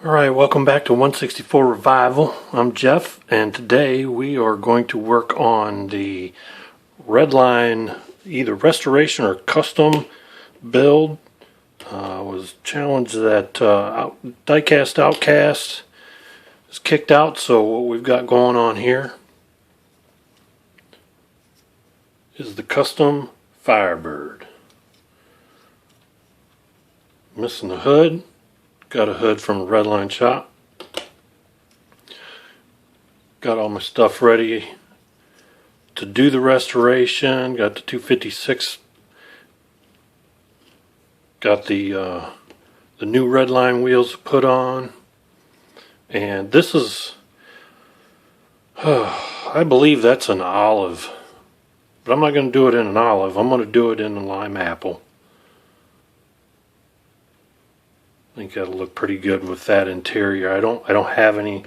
Alright, welcome back to 164 Revival. I'm Jeff, and today we are going to work on the Redline either restoration or custom build. I was challenged that Diecast Outkast is kicked out, so what we've got going on here is the custom Firebird. Missing the hood. Got a hood from a Redline shop. Got all my stuff ready to do the restoration. Got the 256. Got the new Redline wheels put on. And this is, I believe that's an olive. But I'm not going to do it in an olive. I'm going to do it in a lime apple. I think that'll look pretty good with that interior. I don't have any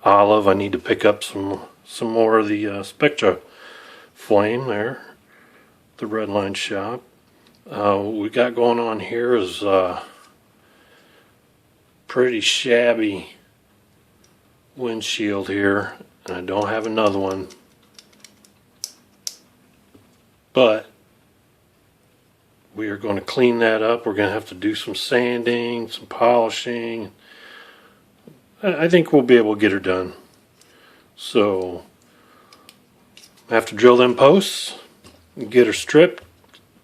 olive. I need to pick up some more of the Spectra flame there, the Redline shop. What we got going on here is pretty shabby windshield here, and I don't have another one, but we are going to clean that up. We're going to have to do some sanding, some polishing. I think we'll be able to get her done. So I have to drill them posts, get her stripped,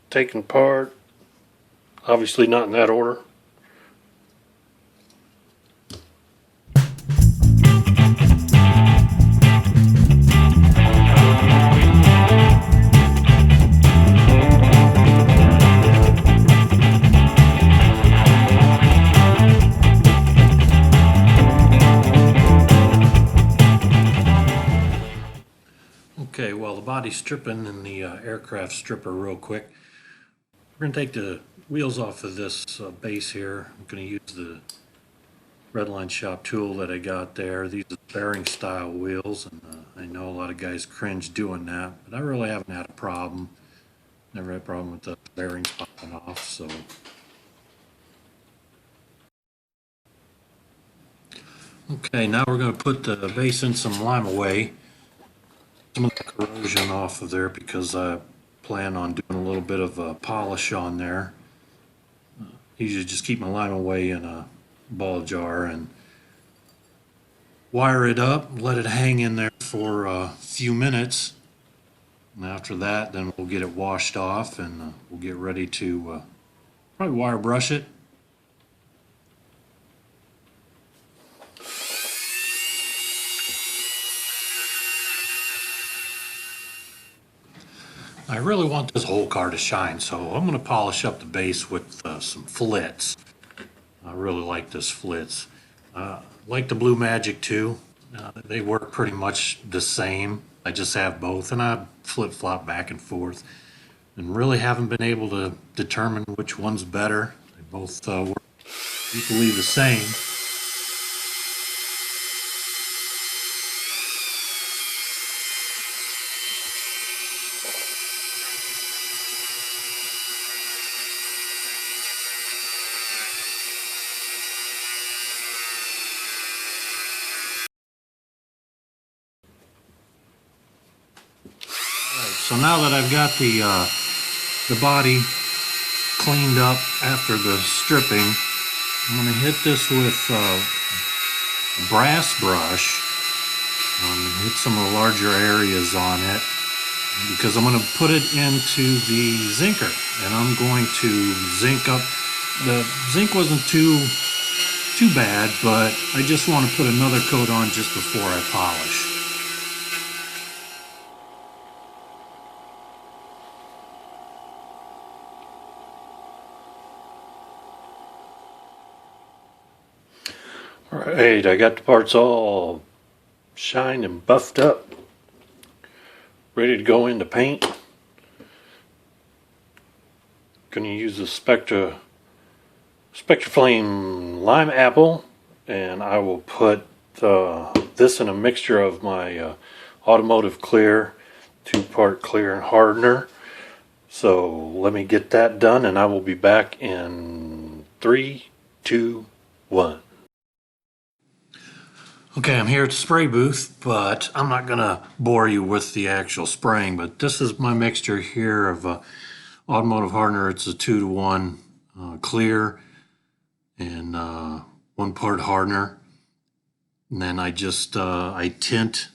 taken apart. Obviously not in that order. Okay, well, the body's stripping in the aircraft stripper real quick. We're going to take the wheels off of this base here. I'm going to use the Redline shop tool that I got there. These are bearing style wheels, and I know a lot of guys cringe doing that, but I really haven't had a problem. Never had a problem with the bearings popping off, so. Okay, now we're going to put the base in some lime away. Some of the corrosion off of there because I plan on doing a little bit of polish on there. Usually just keep my lime away in a ball jar and wire it up, let it hang in there for a few minutes, and after that then we'll get it washed off and we'll get ready to probably wire brush it. I really want this whole car to shine, so I'm going to polish up the base with some flits. I really like this flits. Like the Blue Magic too. They work pretty much the same. I just have both, and I flip-flop back and forth. And really haven't been able to determine which one's better. They both work equally the same. So now that I've got the body cleaned up after the stripping, I'm going to hit this with a brass brush, hit some of the larger areas on it, because I'm going to put it into the zinker, and I'm going to zinc up. The zinc wasn't too bad, but I just want to put another coat on just before I polish. Alright, I got the parts all shined and buffed up, ready to go into paint. Gonna use the Spectra Flame Lime Apple, and I will put this in a mixture of my Automotive Clear, 2-part clear and hardener. So let me get that done, and I will be back in 3, 2, 1. Okay, I'm here at the spray booth, but I'm not gonna bore you with the actual spraying, but this is my mixture here of automotive hardener. It's a 2-to-1 clear and 1 part hardener. And then I just I tint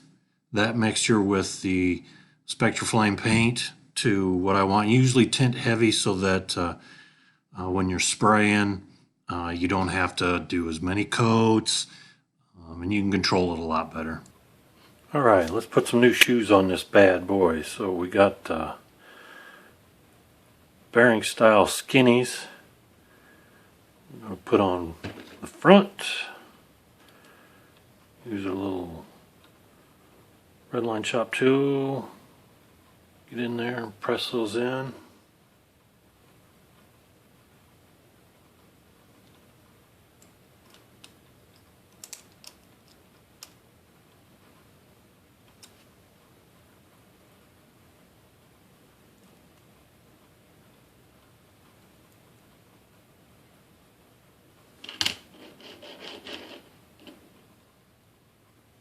that mixture with the Spectraflame paint to what I want. Usually tint heavy so that when you're spraying, you don't have to do as many coats, and you can control it a lot better. All right, let's put some new shoes on this bad boy. So we got bearing style skinnies. I'm going to put on the front. Use a little Redline shop tool. Get in there and press those in.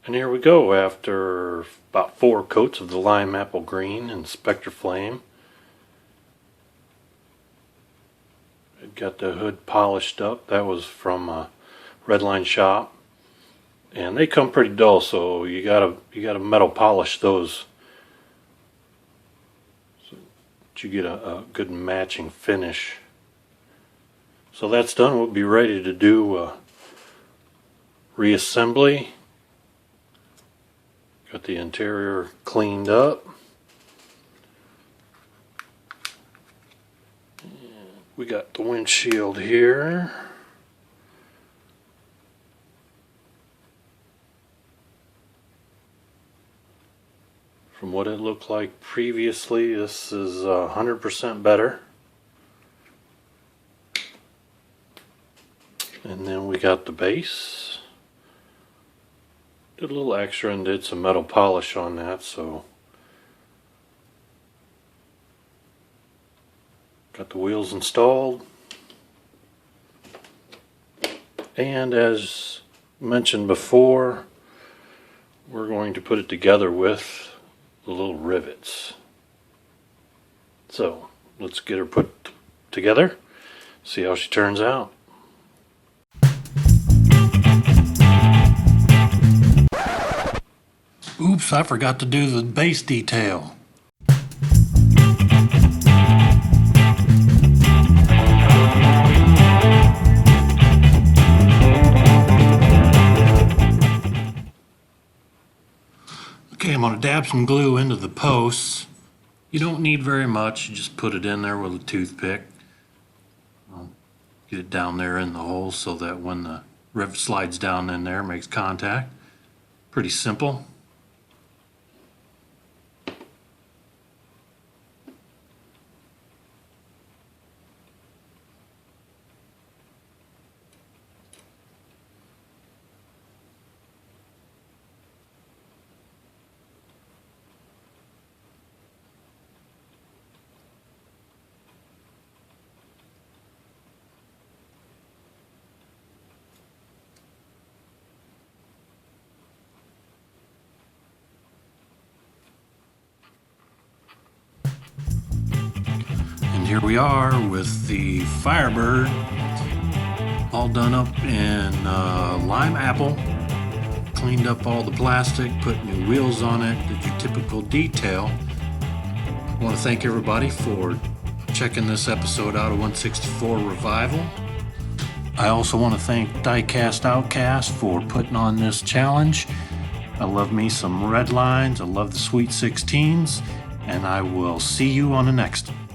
And here we go after about 4 coats of the lime apple green and Spectraflame. Got the hood polished up. That was from a Redline shop, and they come pretty dull, so you gotta metal polish those so that you get a good matching finish. So that's done. We'll be ready to do reassembly. Got the interior cleaned up. We got the windshield here. From what it looked like previously, this is 100% better. And then we got the base. Did a little extra and did some metal polish on that, so got the wheels installed. And as mentioned before, we're going to put it together with the little rivets. So let's get her put together, see how she turns out. Oops, I forgot to do the base detail. Okay, I'm going to dab some glue into the posts. You don't need very much, you just put it in there with a toothpick. Get it down there in the hole so that when the rivet slides down in there, it makes contact. Pretty simple. Here we are with the Firebird all done up in lime apple. Cleaned up all the plastic, put new wheels on it, did your typical detail. I want to thank everybody for checking this episode out of 164 Revival. I also want to thank Diecast Outkast for putting on this challenge. I love me some Redlines, I love the Sweet 16s, and I will see you on the next one.